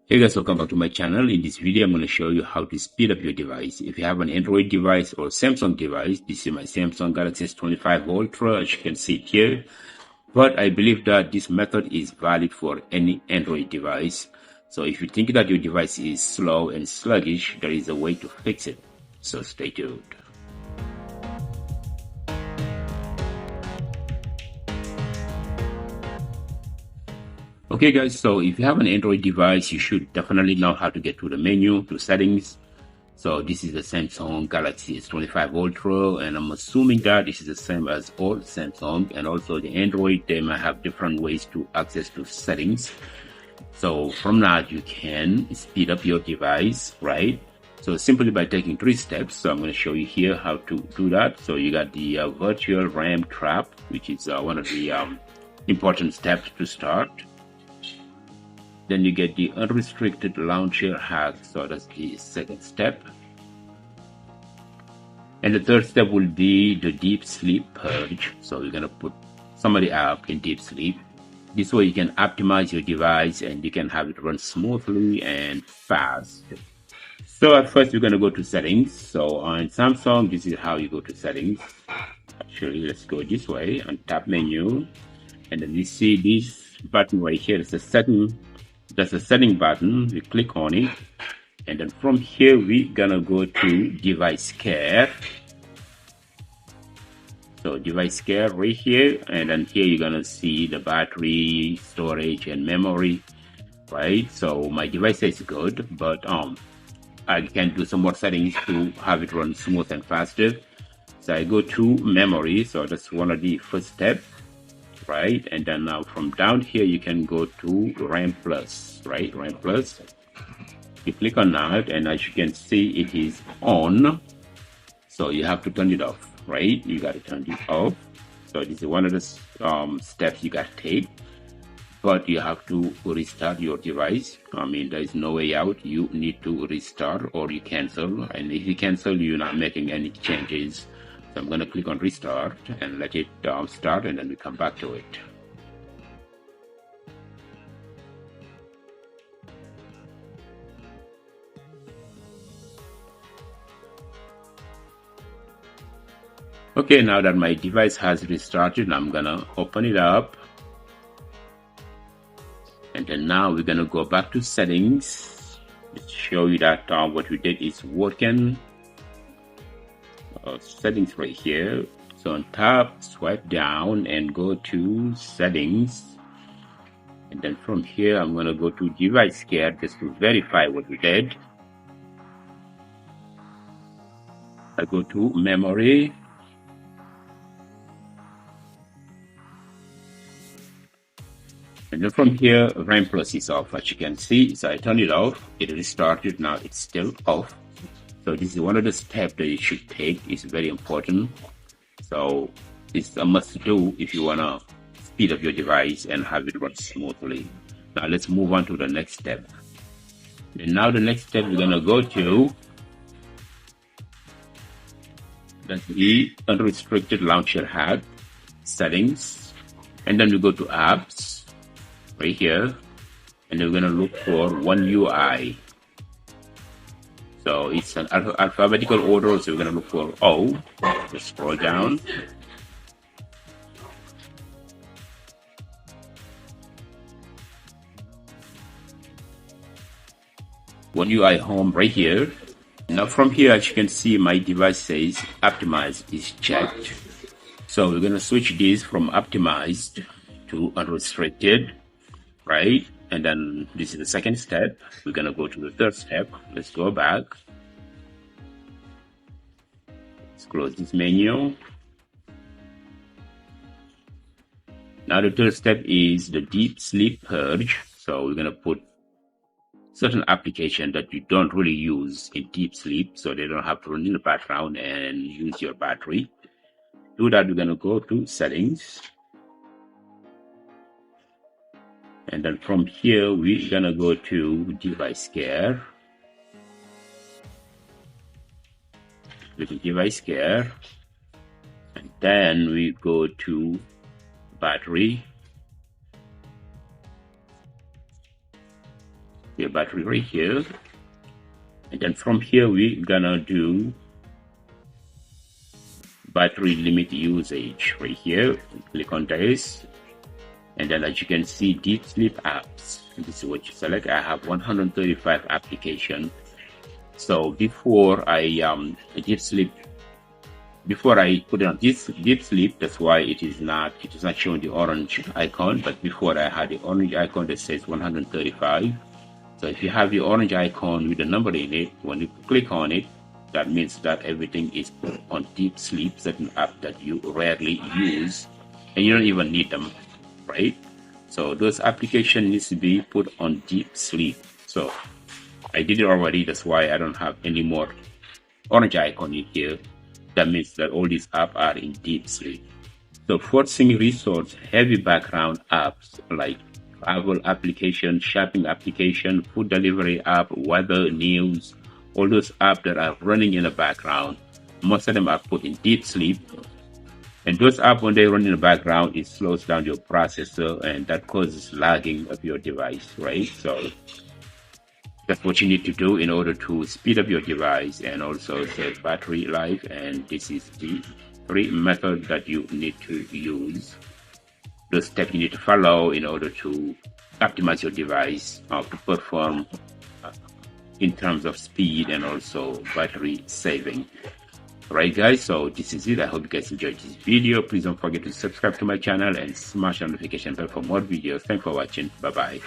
Hey guys, welcome back to my channel. In this video, I'm going to show you how to speed up your device. If you have an Android device or Samsung device, this is my Samsung Galaxy S25 Ultra, as you can see it here. But I believe that this method is valid for any Android device. So if you think that your device is slow and sluggish, there is a way to fix it. So stay tuned. Okay guys, so if you have an Android device, you should definitely know how to get to the menu, to settings. So this is the Samsung Galaxy S25 Ultra, and I'm assuming that this is the same as all Samsung, and also the Android, they might have different ways to access to settings. So from that, you can speed up your device, right? So simply by taking 3 steps. So I'm going to show you here how to do that. So you got the virtual RAM trap, which is one of the important steps to start. Then you get the unrestricted launcher hack, so that's the second step. And the third step will be the deep sleep purge. So you're gonna put some of the app in deep sleep. This way you can optimize your device and you can have it run smoothly and fast. So at first we're gonna go to settings. So on Samsung, this is how you go to settings. Actually, let's go this way on top menu. And then you see this button right here. It's a setting. That's a setting button. We click on it, and then from here we're gonna go to device care. So device care right here, and then here you're gonna see the battery, storage, and memory, right? So my device is good, but I can do some more settings to have it run smooth and faster. So I go to memory. So that's one of the first steps. Right, and then now from down here you can go to RAM plus, right? RAM plus, you click on that, and as you can see it is on, so you have to turn it off, right? You got to turn it off. So this is one of the steps you got to take, but you have to restart your device. I mean, there is no way out. You need to restart or you cancel, and if you cancel, you're not making any changes. So I'm going to click on restart and let it start, and then we come back to it. Okay, now that my device has restarted, I'm going to open it up. And then now we're going to go back to settings. Let's show you that what we did is working. Settings right here. So on top, swipe down and go to settings, and then from here I'm going to go to device care just to verify what we did. I go to memory, and then from here RAM plus is off, as you can see. So I turn it off, it restarted, now it's still off. So this is one of the steps that you should take. It's very important. So it's a must do if you want to speed up your device and have it run smoothly. Now let's move on to the next step. And now the next step we're going to go to, that's the unrestricted launcher hack settings. And then we go to apps right here, and we're going to look for One UI. So it's an alphabetical order, so we're going to look for O. Just scroll down. One UI home right here. Now from here, as you can see, my device says optimized is checked. So we're going to switch this from optimized to unrestricted, right? And then this is the second step. We're going to go to the third step. Let's go back. Let's close this menu. Now the third step is the deep sleep purge. So we're going to put certain application that you don't really use in deep sleep, so they don't have to run in the background and use your battery. To do that, we're going to go to settings. And then from here, we're going to go to device care. Go to device care. And then we go to battery. your battery right here. And then from here, we're gonna do battery limit usage right here. Click on this. And then as you can see, deep sleep apps. This is what you select. I have 135 applications. So before I before I put it on this deep sleep, that's why it is not showing the orange icon. But before I had the orange icon that says 135. So if you have the orange icon with the number in it, when you click on it, that means that everything is put on deep sleep, certain app that you rarely use and you don't even need them, right? So those applications needs to be put on deep sleep. So I did it already, that's why I don't have any more orange icon in here. That means that all these apps are in deep sleep. So forcing resource heavy background apps like travel application, shopping application, food delivery app, weather, news, all those apps that are running in the background, most of them are put in deep sleep. And those apps, when they run in the background, it slows down your processor and that causes lagging of your device, right? So that's what you need to do in order to speed up your device and also save battery life. And this is the 3 methods that you need to use. The steps you need to follow in order to optimize your device to perform in terms of speed and also battery saving. Alright guys, so this is it. I hope you guys enjoyed this video. Please don't forget to subscribe to my channel and smash the notification bell for more videos. Thanks for watching. Bye bye.